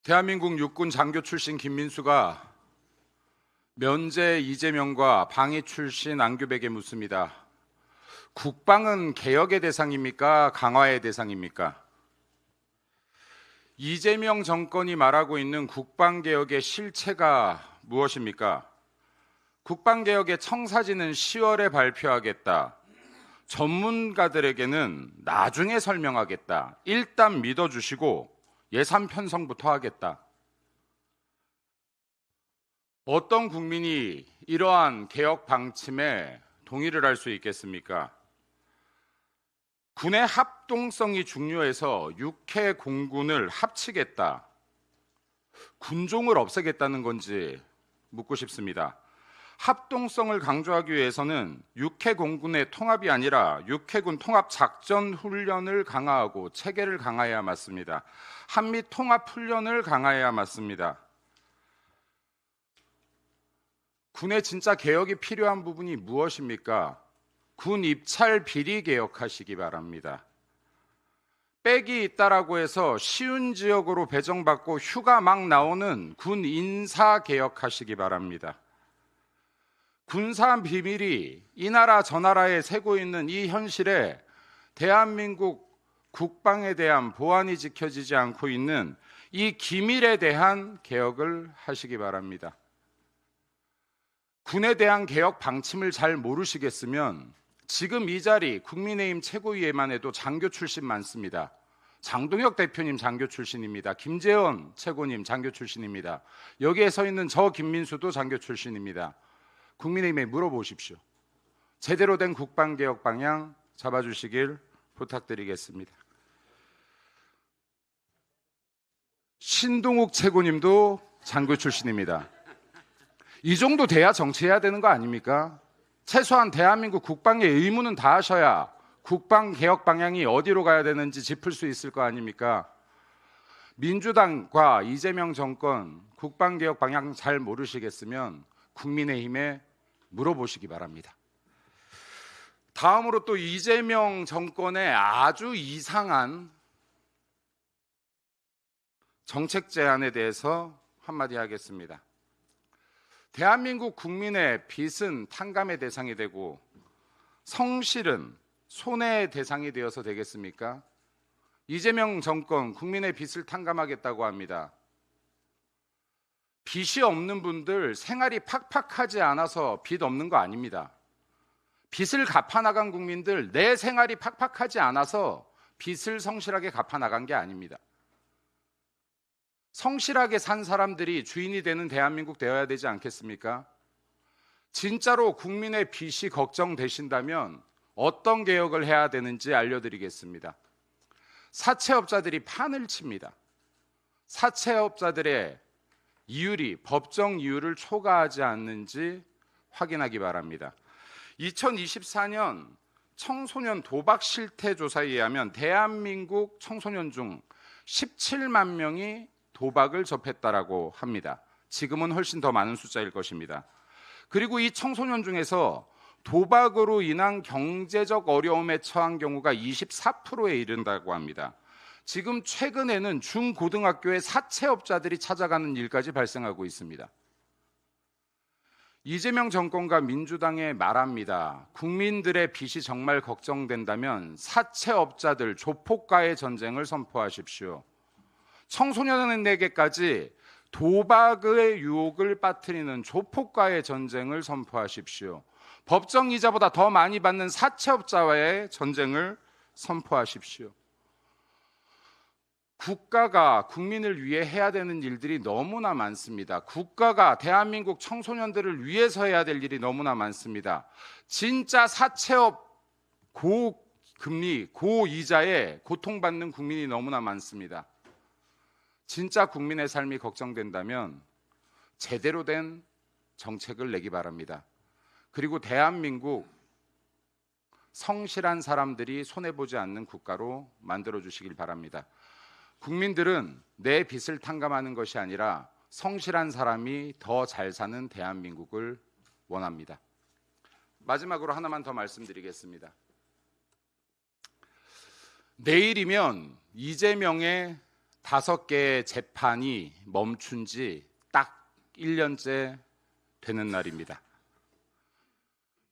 대한민국 육군 장교 출신 김민수가 면제 이재명과 방위 출신 안규백에 묻습니다. 국방은 개혁의 대상입니까? 강화의 대상입니까? 이재명 정권이 말하고 있는 국방개혁의 실체가 무엇입니까? 국방개혁의 청사진은 10월에 발표하겠다. 전문가들에게는 나중에 설명하겠다. 일단 믿어주시고 예산 편성부터 하겠다. 어떤 국민이 이러한 개혁 방침에 동의를 할 수 있겠습니까? 군의 합동성이 중요해서 육해 공군을 합치겠다. 군종을 없애겠다는 건지 묻고 싶습니다. 합동성을 강조하기 위해서는 육해 공군의 통합이 아니라 육해군 통합 작전 훈련을 강화하고 체계를 강화해야 맞습니다. 한미 통합 훈련을 강화해야 맞습니다. 군의 진짜 개혁이 필요한 부분이 무엇입니까? 군 입찰 비리 개혁하시기 바랍니다. 빽이 있다라고 해서 쉬운 지역으로 배정받고 휴가 막 나오는 군 인사 개혁하시기 바랍니다. 군사 비밀이 이 나라 저 나라에 새고 있는 이 현실에 대한민국 국방에 대한 보안이 지켜지지 않고 있는 이 기밀에 대한 개혁을 하시기 바랍니다. 군에 대한 개혁 방침을 잘 모르시겠으면 지금 이 자리 국민의힘 최고위에만 해도 장교 출신 많습니다. 장동혁 대표님 장교 출신입니다. 김재원 최고님 장교 출신입니다. 여기에 서 있는 저 김민수도 장교 출신입니다. 국민의힘에 물어보십시오. 제대로 된 국방개혁 방향 잡아주시길 부탁드리겠습니다. 신동욱 최고님도 장교 출신입니다. 이 정도 돼야 정치해야 되는 거 아닙니까? 최소한 대한민국 국방의 의무는 다 하셔야 국방개혁 방향이 어디로 가야 되는지 짚을 수 있을 거 아닙니까? 민주당과 이재명 정권 국방개혁 방향 잘 모르시겠으면 국민의힘에 물어보시기 바랍니다. 다음으로 또 이재명 정권의 아주 이상한 정책 제안에 대해서 한마디 하겠습니다. 대한민국 국민의 빚은 탕감의 대상이 되고 성실은 손해의 대상이 되어서 되겠습니까? 이재명 정권 국민의 빚을 탕감하겠다고 합니다. 빚이 없는 분들 생활이 팍팍하지 않아서 빚 없는 거 아닙니다. 빚을 갚아나간 국민들 내 생활이 팍팍하지 않아서 빚을 성실하게 갚아나간 게 아닙니다. 성실하게 산 사람들이 주인이 되는 대한민국 되어야 되지 않겠습니까? 진짜로 국민의 빚이 걱정되신다면 어떤 개혁을 해야 되는지 알려드리겠습니다. 사채업자들이 판을 칩니다. 사채업자들의 이율이 법정 이율을 초과하지 않는지 확인하기 바랍니다. 2024년 청소년 도박 실태 조사에 의하면 대한민국 청소년 중 17만 명이 도박을 접했다라고 합니다. 지금은 훨씬 더 많은 숫자일 것입니다. 그리고 이 청소년 중에서 도박으로 인한 경제적 어려움에 처한 경우가 24%에 이른다고 합니다. 지금 최근에는 중고등학교의 사채업자들이 찾아가는 일까지 발생하고 있습니다. 이재명 정권과 민주당에 말합니다. 국민들의 빚이 정말 걱정된다면 사채업자들 조폭과의 전쟁을 선포하십시오. 청소년에게까지 도박의 유혹을 빠뜨리는 조폭과의 전쟁을 선포하십시오. 법정 이자보다 더 많이 받는 사채업자와의 전쟁을 선포하십시오. 국가가 국민을 위해 해야 되는 일들이 너무나 많습니다. 국가가 대한민국 청소년들을 위해서 해야 될 일이 너무나 많습니다. 진짜 사채업 고금리, 고이자에 고통받는 국민이 너무나 많습니다. 진짜 국민의 삶이 걱정된다면 제대로 된 정책을 내기 바랍니다. 그리고 대한민국 성실한 사람들이 손해보지 않는 국가로 만들어주시길 바랍니다. 국민들은 내 빚을 탕감하는 것이 아니라 성실한 사람이 더 잘 사는 대한민국을 원합니다. 마지막으로 하나만 더 말씀드리겠습니다. 내일이면 이재명의 5개의 재판이 멈춘 지 딱 1년째 되는 날입니다.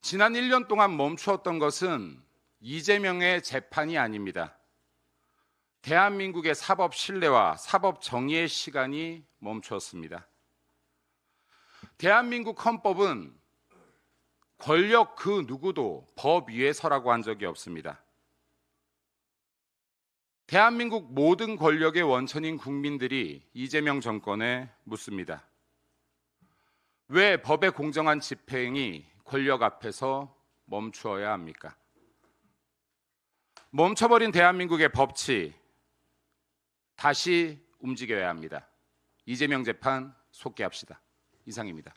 지난 1년 동안 멈추었던 것은 이재명의 재판이 아닙니다. 대한민국의 사법 신뢰와 사법 정의의 시간이 멈추었습니다. 대한민국 헌법은 권력 그 누구도 법 위에 서라고 한 적이 없습니다. 대한민국 모든 권력의 원천인 국민들이 이재명 정권에 묻습니다. 왜 법의 공정한 집행이 권력 앞에서 멈추어야 합니까? 멈춰버린 대한민국의 법치, 다시 움직여야 합니다. 이재명 재판 속개합시다. 이상입니다.